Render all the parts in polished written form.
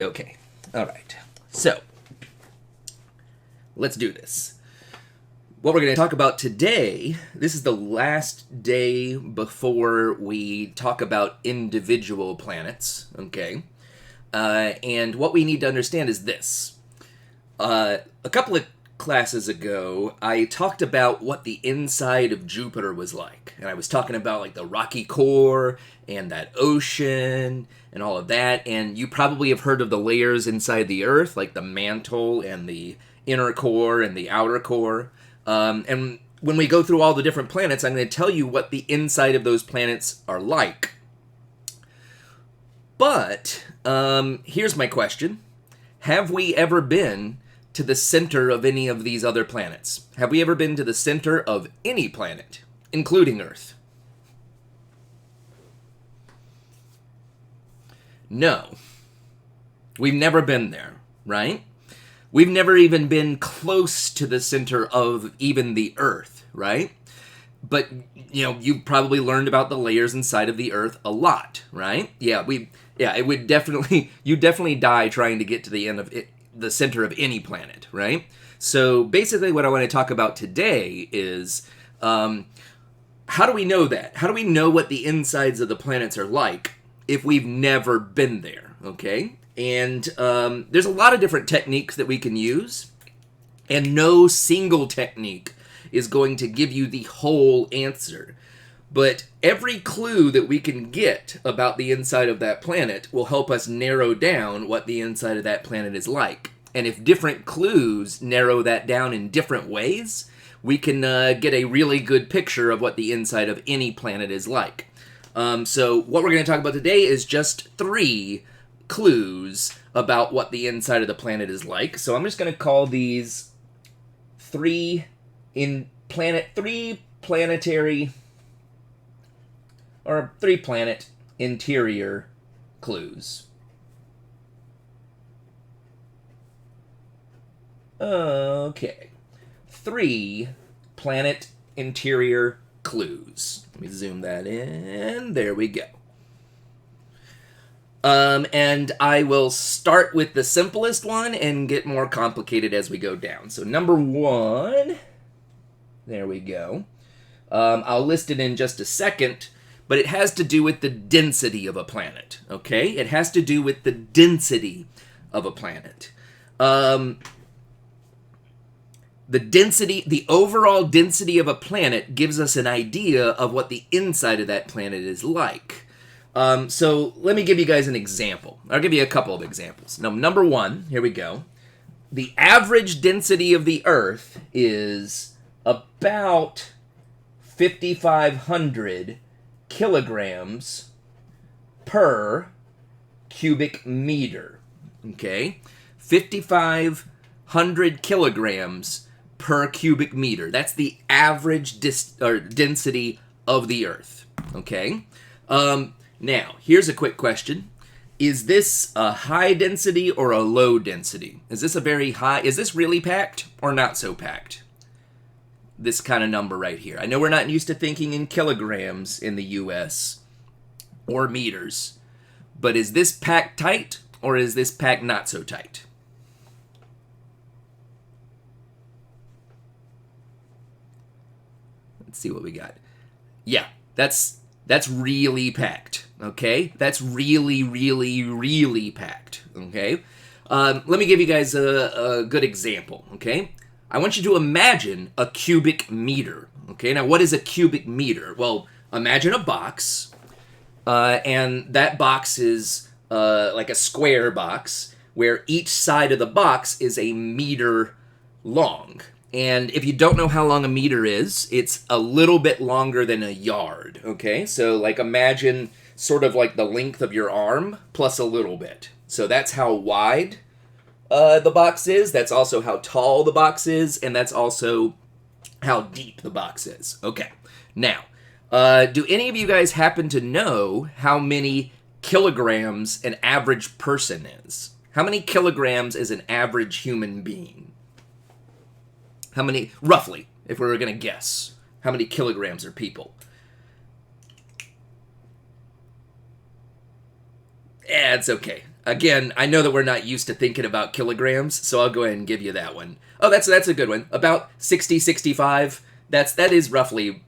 Okay. All right. So, let's do this. What we're going to talk about today, this is the last day before we talk about individual planets, okay? And what we need to understand is this. A couple of classes ago, I talked about what the inside of Jupiter was like. And I was talking about like the rocky core and that ocean and all of that. And you probably have heard of the layers inside the Earth, like the mantle and the inner core and the outer core. And when we go through all the different planets, I'm going to tell you what the inside of those planets are like. But here's my question. Have we ever been to the center of any of these other planets? Have we ever been to the center of any planet, including Earth? No. We've never been there, right? We've never even been close to the center of even the Earth, right? But, you've probably learned about the layers inside of the Earth a lot, right? It would definitely, you definitely die trying to get to the end of it, the center of any planet, right? So basically what I want to talk about today is how do we know that? How do we know what the insides of the planets are like if we've never been there, okay? And there's a lot of different techniques that we can use, and no single technique is going to give you the whole answer. But every clue that we can get about the inside of that planet will help us narrow down what the inside of that planet is like. And if different clues narrow that down in different ways, we can get a really good picture of what the inside of any planet is like. So what we're going to talk about today is just 3 clues about what the inside of the planet is like. So I'm just going to call these 3 planetary or 3 planet interior clues. Okay. 3 planet interior clues. Let me zoom that in. There we go. And I will start with the simplest one and get more complicated as we go down. So number 1, there we go. I'll list it in just a second, but it has to do with the density of a planet, okay? It has to do with the density of a planet. The overall density of a planet gives us an idea of what the inside of that planet is like. So let me give you guys an example. I'll give you a couple of examples. Now, number 1, here we go. The average density of the Earth is about 5,500 kilograms per cubic meter. Okay? 5,500 kilograms per cubic meter. That's the average density of the Earth. Okay? Now, here's a quick question. Is this a high density or a low density? Is this a very high? Is this really packed or not so packed? This kind of number right here. I know we're not used to thinking in kilograms in the US or meters, but is this packed tight or is this packed not so tight? Let's see what we got. Yeah, that's really packed, okay? That's really, really, really packed, okay? Let me give you guys a good example, okay? I want you to imagine a cubic meter, okay? Now, what is a cubic meter? Well, imagine a box, and that box is like a square box, where each side of the box is a meter long. And if you don't know how long a meter is, it's a little bit longer than a yard, okay? So, like, imagine sort of like the length of your arm plus a little bit. So that's how wide the box is. That's also how tall the box is. And that's also how deep the box is. Okay. Now, do any of you guys happen to know how many kilograms an average person is? How many kilograms is an average human being? How many, roughly, if we were going to guess, how many kilograms are people? Yeah, it's okay. Again, I know that we're not used to thinking about kilograms, so I'll go ahead and give you that one. Oh, that's a good one. About 60, 65. That is roughly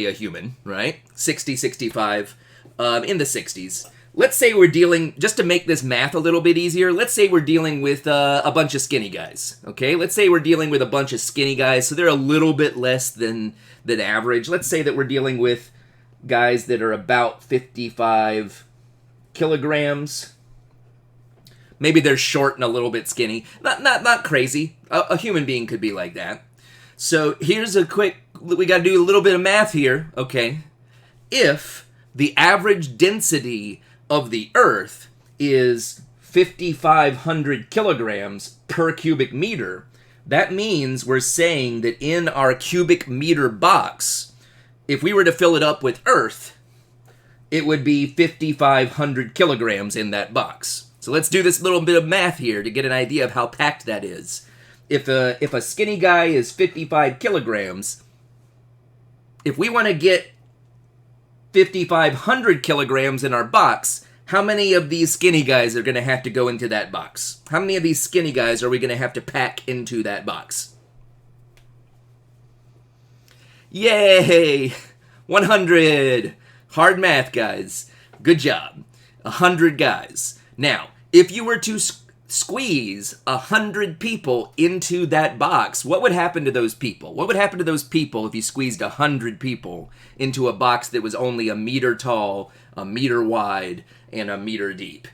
a human, right? 60, 65, in the 60s. Let's say we're dealing, just to make this math a little bit easier, let's say we're dealing with a bunch of skinny guys, okay? Let's say we're dealing with a bunch of skinny guys, so they're a little bit less than average. Let's say that we're dealing with guys that are about 55 kilograms. Maybe they're short and a little bit skinny. Not crazy. A human being could be like that. So here's we got to do a little bit of math here, okay? If the average density of the Earth is 5,500 kilograms per cubic meter, that means we're saying that in our cubic meter box, if we were to fill it up with Earth, it would be 5,500 kilograms in that box. So let's do this little bit of math here to get an idea of how packed that is. If a skinny guy is 55 kilograms, if we want to get 5,500 kilograms in our box, how many of these skinny guys are going to have to go into that box? How many of these skinny guys are we going to have to pack into that box? Yay! 100! Hard math, guys. Good job. 100 guys. Now, if you were to squeeze 100 people into that box, what would happen to those people? What would happen to those people if you squeezed 100 people into a box that was only a meter tall, a meter wide, and a meter deep?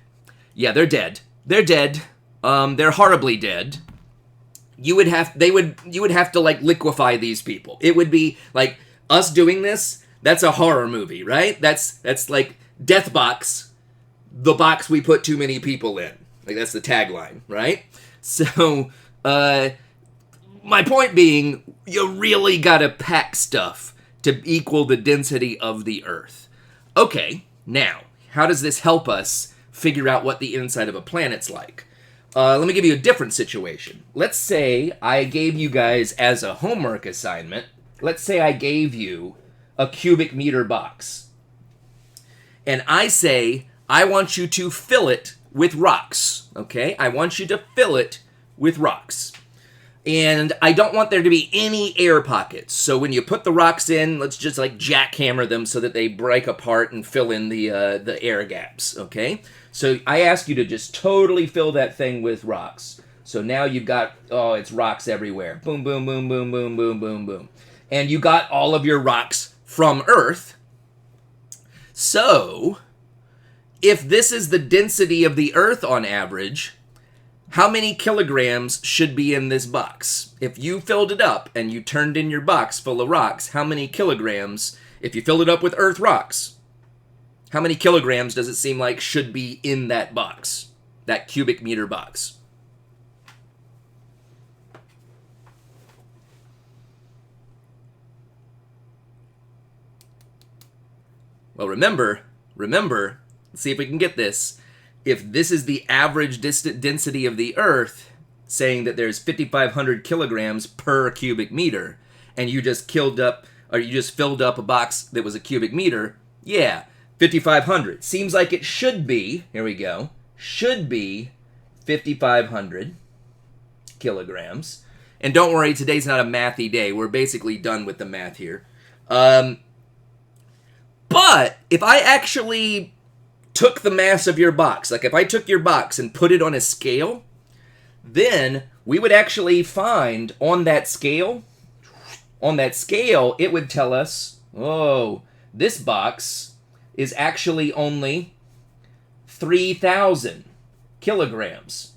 Yeah, they're dead. They're dead. They're horribly dead. You would have to like liquefy these people. It would be like us doing this. That's a horror movie, right? That's like Death Box, the box we put too many people in. Like, that's the tagline, right? So, my point being, you really gotta pack stuff to equal the density of the Earth. Okay, now, how does this help us figure out what the inside of a planet's like? Let me give you a different situation. Let's say I gave you guys as a homework assignment, let's say I gave you a cubic meter box. And I say, I want you to fill it with rocks, okay? I want you to fill it with rocks. And I don't want there to be any air pockets. So when you put the rocks in, let's just like jackhammer them so that they break apart and fill in the air gaps, okay? So I ask you to just totally fill that thing with rocks. So now you've got, it's rocks everywhere. Boom, boom, boom, boom, boom, boom, boom, boom. And you got all of your rocks from Earth. So if this is the density of the Earth on average, how many kilograms should be in this box? If you filled it up and you turned in your box full of rocks, how many kilograms, if you filled it up with Earth rocks, how many kilograms does it seem like should be in that box, that cubic meter box? Well, remember, let's see if we can get this. If this is the average density of the Earth, saying that there's 5,500 kilograms per cubic meter, and you just filled up a box that was a cubic meter, yeah, 5,500. Seems like it should be, here we go, should be 5,500 kilograms. And don't worry, today's not a mathy day. We're basically done with the math here. But if I actually took the mass of your box, like if I took your box and put it on a scale, then we would actually find on that scale, it would tell us, this box is actually only 3,000 kilograms.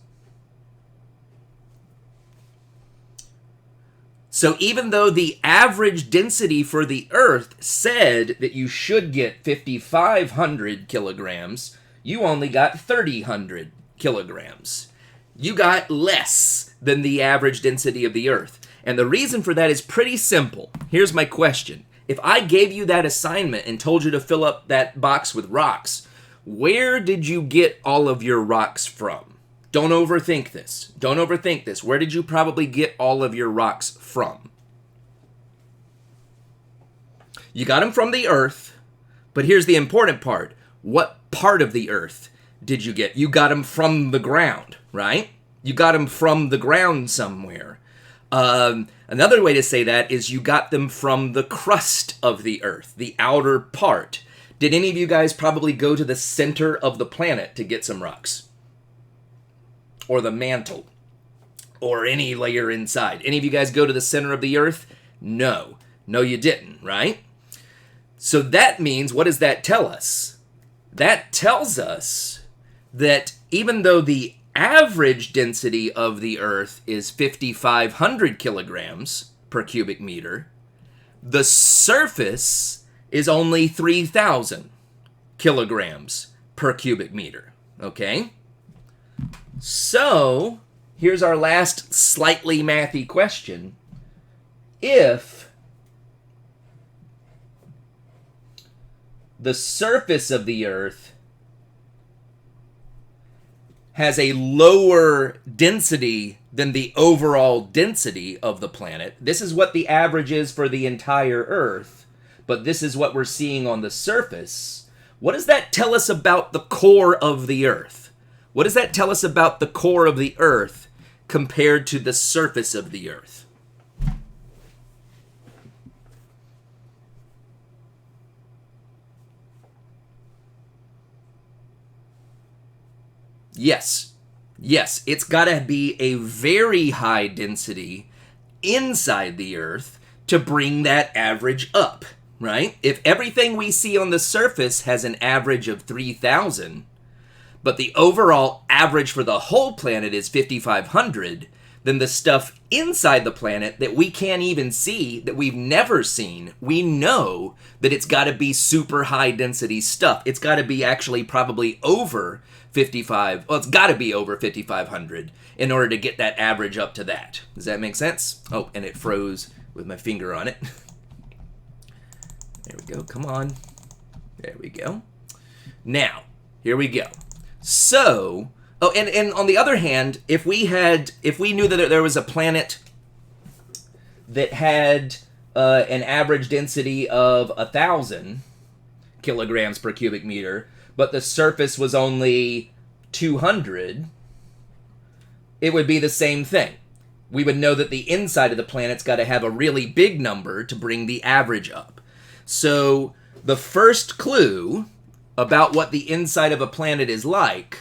So even though the average density for the Earth said that you should get 5,500 kilograms, you only got 3,000 kilograms. You got less than the average density of the Earth. And the reason for that is pretty simple. Here's my question. If I gave you that assignment and told you to fill up that box with rocks, where did you get all of your rocks from? Don't overthink this. Don't overthink this. Where did you probably get all of your rocks from? You got them from the Earth, but here's the important part. What part of the Earth did you get? You got them from the ground, right? You got them from the ground somewhere. Another way to say that is you got them from the crust of the Earth, the outer part. Did any of you guys probably go to the center of the planet to get some rocks? Or the mantle? Or any layer inside? Any of you guys go to the center of the Earth? No. No, you didn't, right? So that means, what does that tell us? That tells us that even though the average density of the Earth is 5,500 kilograms per cubic meter, the surface is only 3,000 kilograms per cubic meter, okay? So, here's our last slightly mathy question. If the surface of the Earth has a lower density than the overall density of the planet, this is what the average is for the entire Earth, but this is what we're seeing on the surface. What does that tell us about the core of the Earth? What does that tell us about the core of the Earth compared to the surface of the Earth? Yes. Yes, it's got to be a very high density inside the Earth to bring that average up, right? If everything we see on the surface has an average of 3,000, but the overall average for the whole planet is 5,500, then the stuff inside the planet that we can't even see, that we've never seen, we know that it's got to be super high density stuff. It's got to be actually probably over 55, well, it's got to be over 5,500 in order to get that average up to that. Does that make sense? Oh, and it froze with my finger on it. There we go. Come on. There we go. Now, here we go. So, oh, and on the other hand, if we knew that there was a planet that had an average density of 1,000 kilograms per cubic meter, but the surface was only 200, it would be the same thing. We would know that the inside of the planet's got to have a really big number to bring the average up. So the first clue about what the inside of a planet is like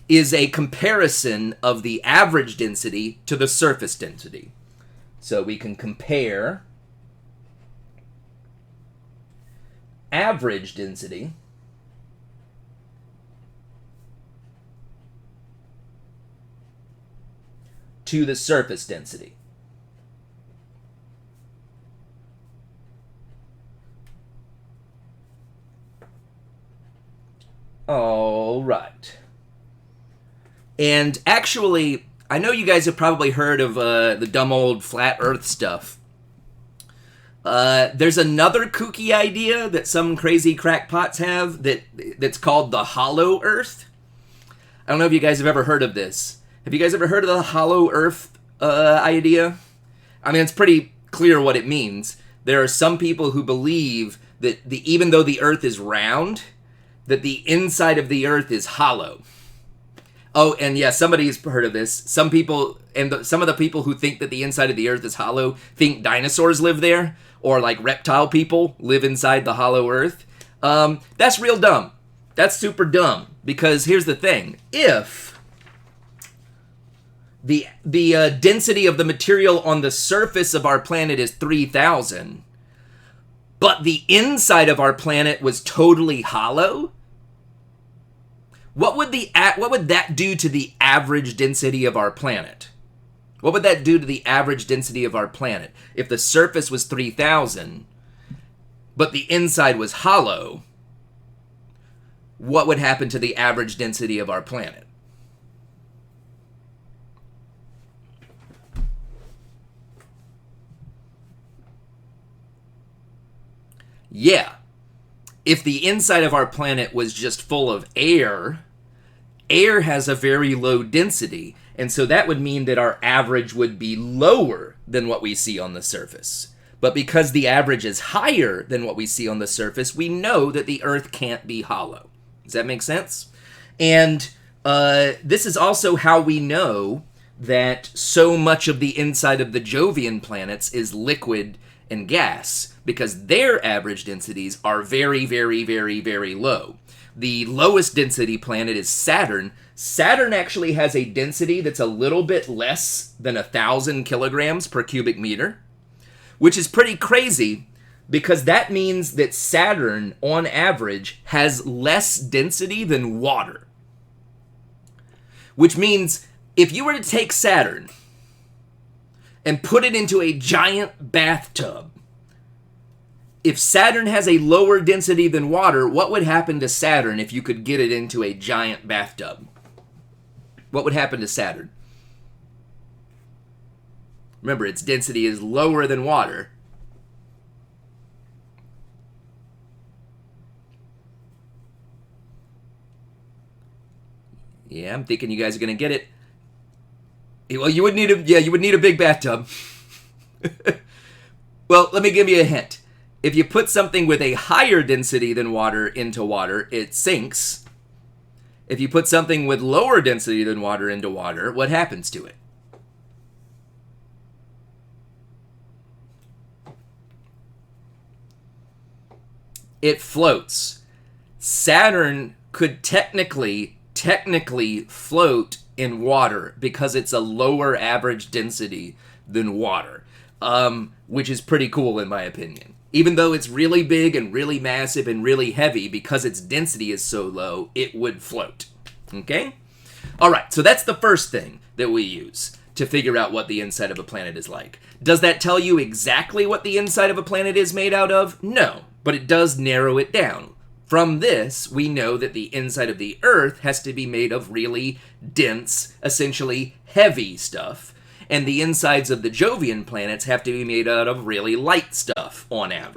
is a comparison of the average density to the surface density. So we can compare average density to the surface density. All right. And actually, I know you guys have probably heard of the dumb old flat Earth stuff. There's another kooky idea that some crazy crackpots have that's called the hollow Earth. I don't know if you guys have ever heard of this. Have you guys ever heard of the hollow Earth idea? I mean, it's pretty clear what it means. There are some people who believe that even though the Earth is round, that the inside of the Earth is hollow. Oh, and yeah, somebody's heard of this. Some people, and some of the people who think that the inside of the Earth is hollow think dinosaurs live there, or like reptile people live inside the hollow Earth. That's real dumb. That's super dumb, because here's the thing. If the density of the material on the surface of our planet is 3,000, but the inside of our planet was totally hollow, what would that do to the average density of our planet? What would that do to the average density of our planet? If the surface was 3,000, but the inside was hollow, what would happen to the average density of our planet? Yeah. If the inside of our planet was just full of air, air has a very low density, and so that would mean that our average would be lower than what we see on the surface. But because the average is higher than what we see on the surface, we know that the Earth can't be hollow. Does that make sense? And this is also how we know that so much of the inside of the Jovian planets is liquid and gas, because their average densities are very, very, very, very low. The lowest density planet is Saturn. Saturn actually has a density that's a little bit less than 1,000 kilograms per cubic meter, which is pretty crazy, because that means that Saturn, on average, has less density than water. Which means if you were to take Saturn and put it into a giant bathtub, if Saturn has a lower density than water, what would happen to Saturn if you could get it into a giant bathtub? What would happen to Saturn? Remember, its density is lower than water. Yeah, I'm thinking you guys are going to get it. Well, you would need a big bathtub. Well, let me give you a hint. If you put something with a higher density than water into water, it sinks. If you put something with lower density than water into water, what happens to it? It floats. Saturn could technically float in water because it's a lower average density than water, which is pretty cool in my opinion. Even though it's really big and really massive and really heavy, because its density is so low, it would float. Okay? All right, so that's the first thing that we use to figure out what the inside of a planet is like. Does that tell you exactly what the inside of a planet is made out of? No, but it does narrow it down. From this, we know that the inside of the Earth has to be made of really dense, essentially heavy stuff, and the insides of the Jovian planets have to be made out of really light stuff on average.